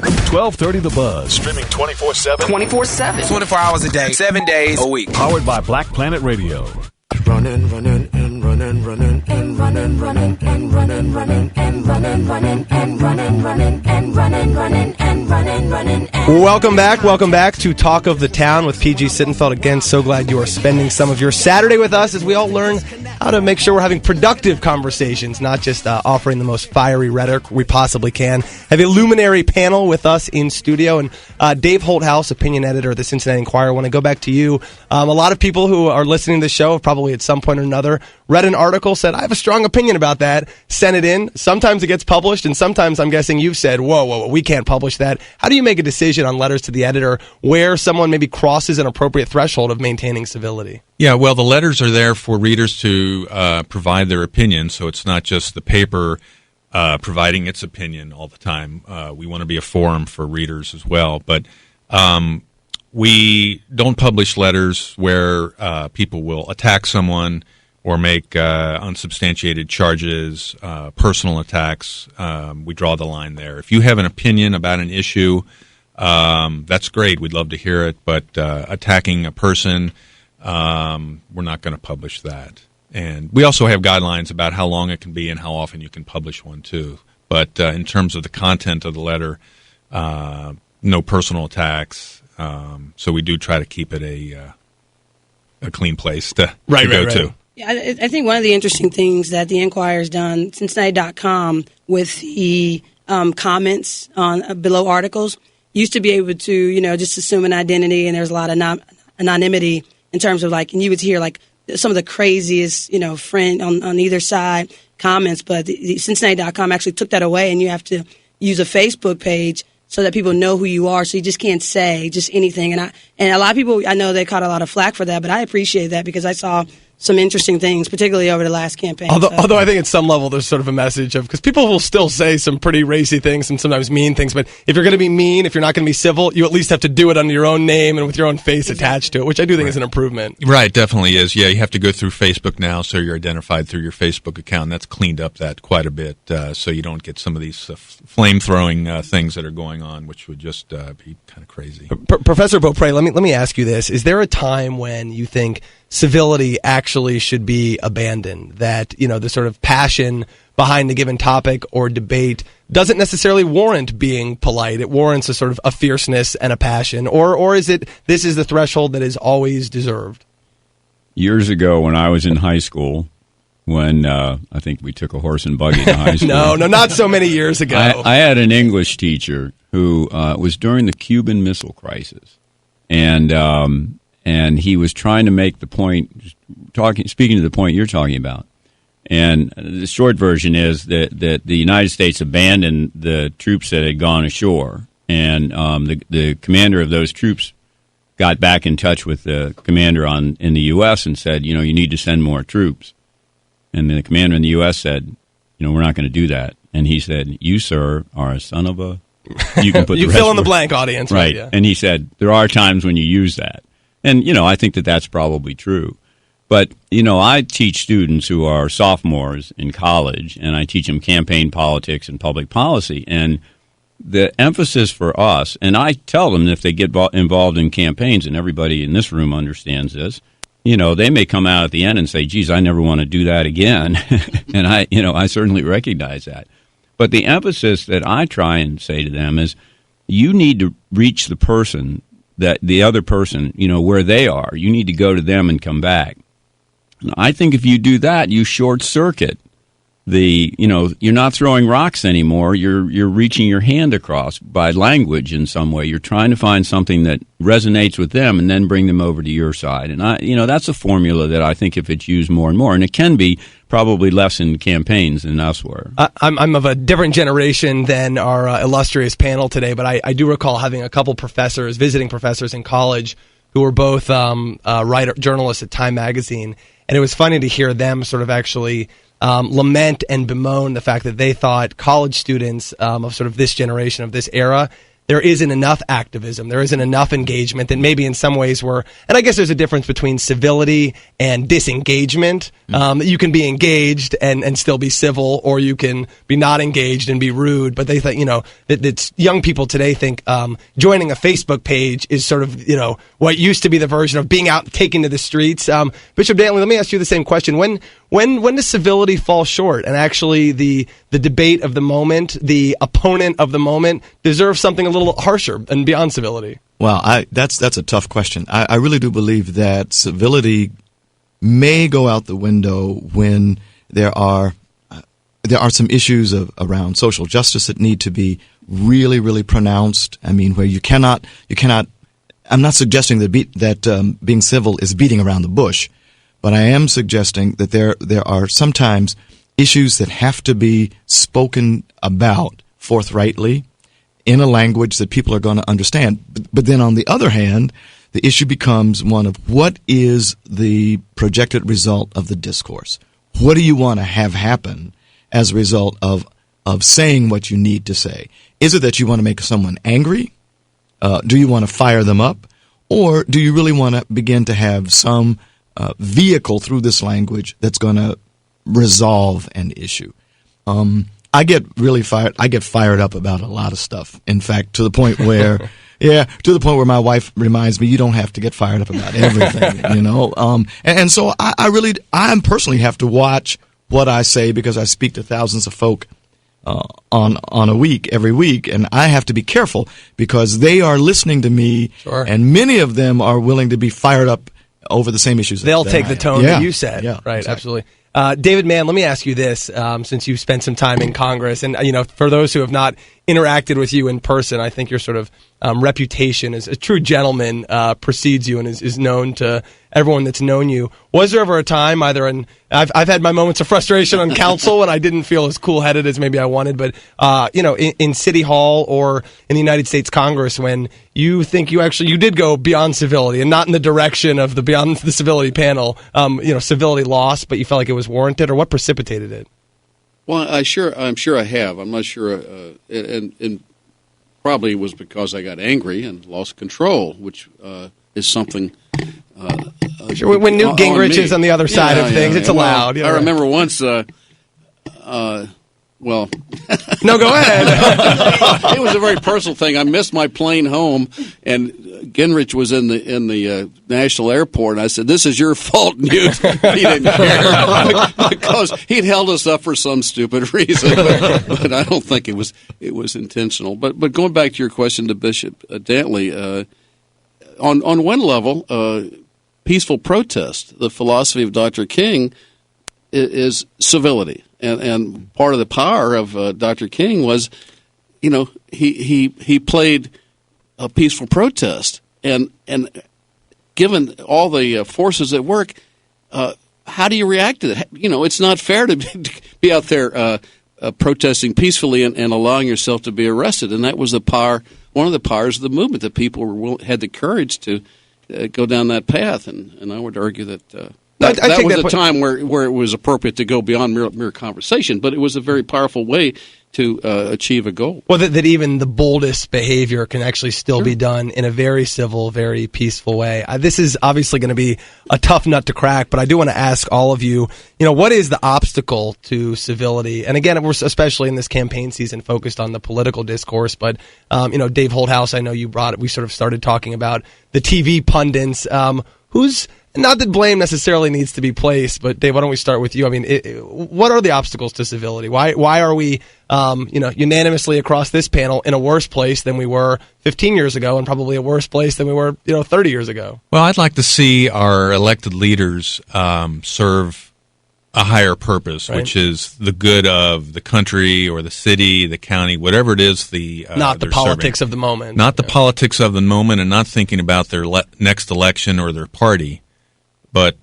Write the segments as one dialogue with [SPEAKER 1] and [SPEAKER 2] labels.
[SPEAKER 1] station.
[SPEAKER 2] 1230 The Buzz.
[SPEAKER 1] Streaming 24/7.
[SPEAKER 3] 24/7.
[SPEAKER 4] 24 hours a day, 7 days a week.
[SPEAKER 2] Powered by Black Planet Radio.
[SPEAKER 5] Running, running, and running, running, and running, running, and running, running, and running, running, and running, running, and running, running, and running, running.
[SPEAKER 6] Welcome back to Talk of the Town with PG Sittenfeld. Again, so glad you are spending some of your Saturday with us as we all learn how to make sure we're having productive conversations, not just offering the most fiery rhetoric we possibly can. Have a luminary panel with us in studio, and Dave Holthouse, opinion editor of the Cincinnati Enquirer. I want to go back to you. A lot of people who are listening to the show have probably at some point or another read an article, said, I have a strong opinion about that, sent it in. Sometimes it gets published, and sometimes I'm guessing you've said, whoa, we can't publish that. How do you make a decision on letters to the editor where someone maybe crosses an appropriate threshold of maintaining civility?
[SPEAKER 7] Yeah, well, the letters are there for readers to provide their opinion, so it's not just the paper providing its opinion all the time. We want to be a forum for readers as well, but we don't publish letters where people will attack someone or make unsubstantiated charges, personal attacks. We draw the line there. If you have an opinion about an issue, that's great. We'd love to hear it, but attacking a person, we're not going to publish that. And we also have guidelines about how long it can be and how often you can publish one, too. But in terms of the content of the letter, no personal attacks. So we do try to keep it a clean place to go to.
[SPEAKER 8] Yeah, I think one of the interesting things that the Enquirer's done, Cincinnati.com, with the comments on below articles, used to be able to, just assume an identity, and there's a lot of anonymity in terms of and you would hear some of the craziest, friend on either side comments, but the Cincinnati.com actually took that away, and you have to use a Facebook page so that people know who you are, so you just can't say just anything. And a lot of people, I know they caught a lot of flack for that, but I appreciate that because I saw some interesting things, particularly over the last campaign.
[SPEAKER 6] Although I think at some level there's sort of a message of, because people will still say some pretty racy things and sometimes mean things, but if you're going to be mean, if you're not going to be civil, you at least have to do it under your own name and with your own face attached to it, which I do think is an improvement.
[SPEAKER 7] Right, definitely is. Yeah, you have to go through Facebook now, so you're identified through your Facebook account. That's cleaned up that quite a bit, so you don't get some of these flame-throwing things that are going on, which would just be kind of crazy.
[SPEAKER 6] Professor Beaupre, let me ask you this. Is there a time when you think civility actually should be abandoned, that the sort of passion behind a given topic or debate doesn't necessarily warrant being polite? It warrants a sort of a fierceness and a passion, or is it this is the threshold that is always deserved?
[SPEAKER 9] Years ago, when I was in high school, when I think we took a horse and buggy to high school.
[SPEAKER 6] No, not so many years ago.
[SPEAKER 9] I had an English teacher who was during the Cuban Missile Crisis, and he was trying to make the point, speaking to the point you're talking about. And the short version is that the United States abandoned the troops that had gone ashore. And the commander of those troops got back in touch with the commander in the U.S. and said, you need to send more troops. And the commander in the U.S. said, we're not going to do that. And he said, you, sir, are a son of a... You can put
[SPEAKER 6] you fill in the blank, audience.
[SPEAKER 9] Right.
[SPEAKER 6] Yeah.
[SPEAKER 9] And he said, there are times when you use that. And, I think that that's probably true. But, I teach students who are sophomores in college, and I teach them campaign politics and public policy. And the emphasis for us, and I tell them if they get involved in campaigns, and everybody in this room understands this, they may come out at the end and say, geez, I never want to do that again. And I certainly recognize that. But the emphasis that I try and say to them is you need to reach the person, that the other person, where they are. You need to go to them and come back. And I think if you do that, you short circuit you're not throwing rocks anymore. You're reaching your hand across by language in some way. You're trying to find something that resonates with them and then bring them over to your side. And that's a formula that I think if it's used more and more, and it can be probably less in campaigns than elsewhere.
[SPEAKER 6] I'm of a different generation than our illustrious panel today, but I do recall having a couple visiting professors in college who were both journalists at Time Magazine, and it was funny to hear them sort of actually lament and bemoan the fact that they thought college students of sort of this generation, of this era, there isn't enough activism, there isn't enough engagement, that maybe in some ways and I guess there's a difference between civility and disengagement. You can be engaged and still be civil, or you can be not engaged and be rude. But they think, that young people today think joining a Facebook page is sort of, what used to be the version of being out and taking to the streets. Bishop Dantley, let me ask you the same question. When does civility fall short, and actually the debate of the moment, the opponent of the moment, deserves something a little harsher and beyond civility?
[SPEAKER 1] Well, that's a tough question. I really do believe that civility may go out the window when there are some issues around social justice that need to be really, really pronounced. I mean, where you cannot. I'm not suggesting that being civil is beating around the bush, but I am suggesting that there are sometimes issues that have to be spoken about forthrightly in a language that people are going to understand. But then on the other hand, the issue becomes one of what is the projected result of the discourse? What do you want to have happen as a result of saying what you need to say? Is it that you want to make someone angry? Do you want to fire them up? Or do you really want to begin to have some vehicle through this language that's going to resolve an issue? I get fired up about a lot of stuff. In fact, to the point where, my wife reminds me, you don't have to get fired up about everything, And so I personally have to watch what I say, because I speak to thousands of folk on a week, every week, and I have to be careful because they are listening to me,
[SPEAKER 6] Sure.
[SPEAKER 1] And many of them are willing to be fired up over the same issues.
[SPEAKER 6] They'll take the tone that you said.
[SPEAKER 1] Yeah,
[SPEAKER 6] right,
[SPEAKER 1] exactly.
[SPEAKER 6] Absolutely. David Mann, let me ask you this, since you've spent some time in Congress, and for those who have not interacted with you in person, I think your sort of reputation as a true gentleman precedes you and is known to everyone that's known you. Was there ever a time, I've had my moments of frustration on council and I didn't feel as cool-headed as maybe I wanted, but in City Hall or in the United States Congress, when you think you did go beyond civility and not in the direction of the beyond the civility panel, civility lost, but you felt like it was warranted, or what precipitated it?
[SPEAKER 3] Well, I'm sure I have. I'm not sure, and probably it was because I got angry and lost control, which is something.
[SPEAKER 6] Sure, when Newt Gingrich is on the other side of things, it's allowed.
[SPEAKER 3] I remember once. Well,
[SPEAKER 6] no, go ahead.
[SPEAKER 3] It was a very personal thing. I missed my plane home, and Gingrich was in the national airport, and I said, "This is your fault, Newt." He didn't care because he'd held us up for some stupid reason, but I don't think it was intentional. But going back to your question to Bishop Dantley, on one level, peaceful protest, the philosophy of Dr. King, is civility. And part of the power of Dr. King was, he played a peaceful protest, and given all the forces at work, how do you react to that? It's not fair to be out there protesting peacefully and allowing yourself to be arrested, and that was the power, one of the powers of the movement, that people had the courage to go down that path, and I would argue that. That was a time where it was appropriate to go beyond mere conversation, but it was a very powerful way to achieve a goal.
[SPEAKER 6] Well, that even the boldest behavior can actually still be done in a very civil, very peaceful way. This is obviously going to be a tough nut to crack, but I do want to ask all of you, what is the obstacle to civility? And again, we're especially in this campaign season focused on the political discourse, but, Dave Holthouse, I know you brought it. We sort of started talking about the TV pundits. Not that blame necessarily needs to be placed, but Dave, why don't we start with you? I mean, what are the obstacles to civility? Why are we, unanimously across this panel in a worse place than we were 15 years ago, and probably a worse place than we were, 30 years ago?
[SPEAKER 7] Well, I'd like to see our elected leaders serve a higher purpose,
[SPEAKER 6] right,
[SPEAKER 7] which is the good of the country or the city, the county, whatever it is.
[SPEAKER 6] Not the politics of the moment.
[SPEAKER 7] Not the politics of the moment, and not thinking about their next election or their party. But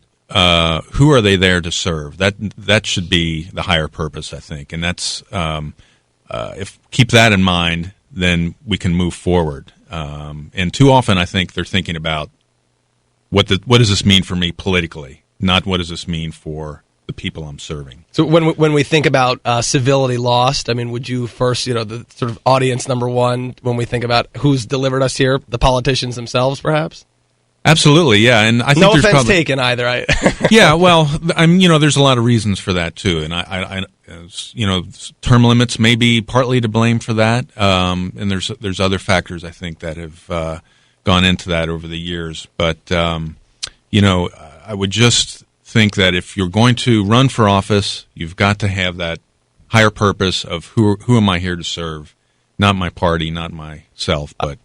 [SPEAKER 7] who are they there to serve? That should be the higher purpose, I think, and that's if keep that in mind, then we can move forward. And too often, I think they're thinking about what does this mean for me politically, not what does this mean for the people I'm serving.
[SPEAKER 6] So when we think about civility lost, I mean, would you first, the sort of audience number one, when we think about who's delivered us here, the politicians themselves, perhaps?
[SPEAKER 7] Absolutely, yeah, and I think
[SPEAKER 6] no
[SPEAKER 7] there's
[SPEAKER 6] offense
[SPEAKER 7] probably,
[SPEAKER 6] taken either.
[SPEAKER 7] yeah, well, there's a lot of reasons for that too, and I term limits may be partly to blame for that, and there's other factors I think that have gone into that over the years, but I would just think that if you're going to run for office, you've got to have that higher purpose of who am I here to serve, not my party, not myself, but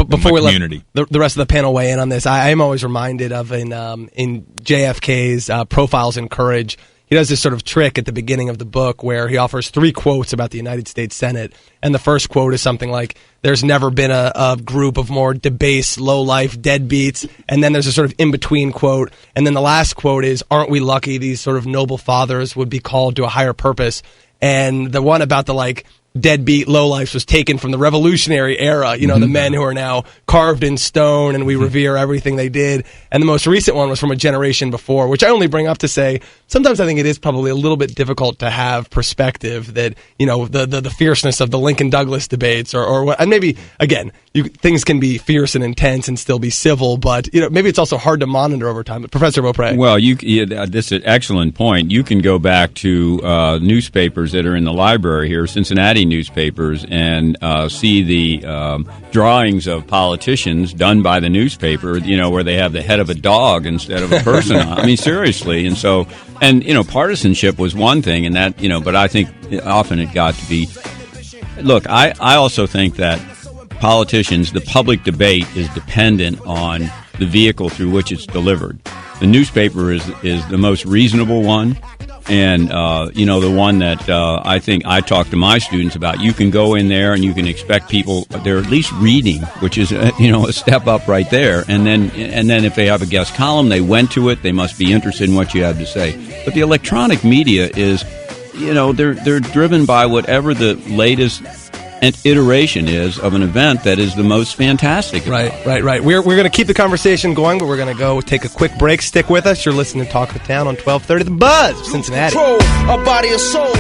[SPEAKER 6] before we
[SPEAKER 7] community.
[SPEAKER 6] let the rest of the panel weigh in on this, I am always reminded of in JFK's Profiles in Courage. He does this sort of trick at the beginning of the book where he offers 3 quotes about the United States Senate. And the first quote is something like, there's never been a group of more debased, low-life deadbeats. And then there's a sort of in-between quote. And then the last quote is, aren't we lucky these sort of noble fathers would be called to a higher purpose? And the one about the deadbeat lowlifes was taken from the Revolutionary era, the men who are now carved in stone and we revere everything they did. And the most recent one was from a generation before, which I only bring up to say sometimes I think it is probably a little bit difficult to have perspective that, the fierceness of the Lincoln-Douglas debates or what, and maybe, again, things can be fierce and intense and still be civil, but, maybe it's also hard to monitor over time. But Professor Beaupre.
[SPEAKER 9] Well, this is an excellent point. You can go back to newspapers that are in the library here, Cincinnati newspapers, and see the drawings of politicians done by the newspaper, where they have the head of a dog instead of a person. I mean, seriously. And so, partisanship was one thing, and that, but I think often it got to be, look, I also think that politicians, the public debate is dependent on the vehicle through which it's delivered. The newspaper is the most reasonable one. And, the one that I think I talk to my students about, you can go in there and you can expect people, they're at least reading, which is, a step up right there. And then if they have a guest column, they went to it, they must be interested in what you have to say. But the electronic media is, they're driven by whatever the latest iteration is of an event that is the most fantastic.
[SPEAKER 6] Right. We're going to keep the conversation going, but we're going to go take a quick break. Stick with us. You're listening to Talk of the Town on 1230 The Buzz, Cincinnati.
[SPEAKER 5] A body of soul.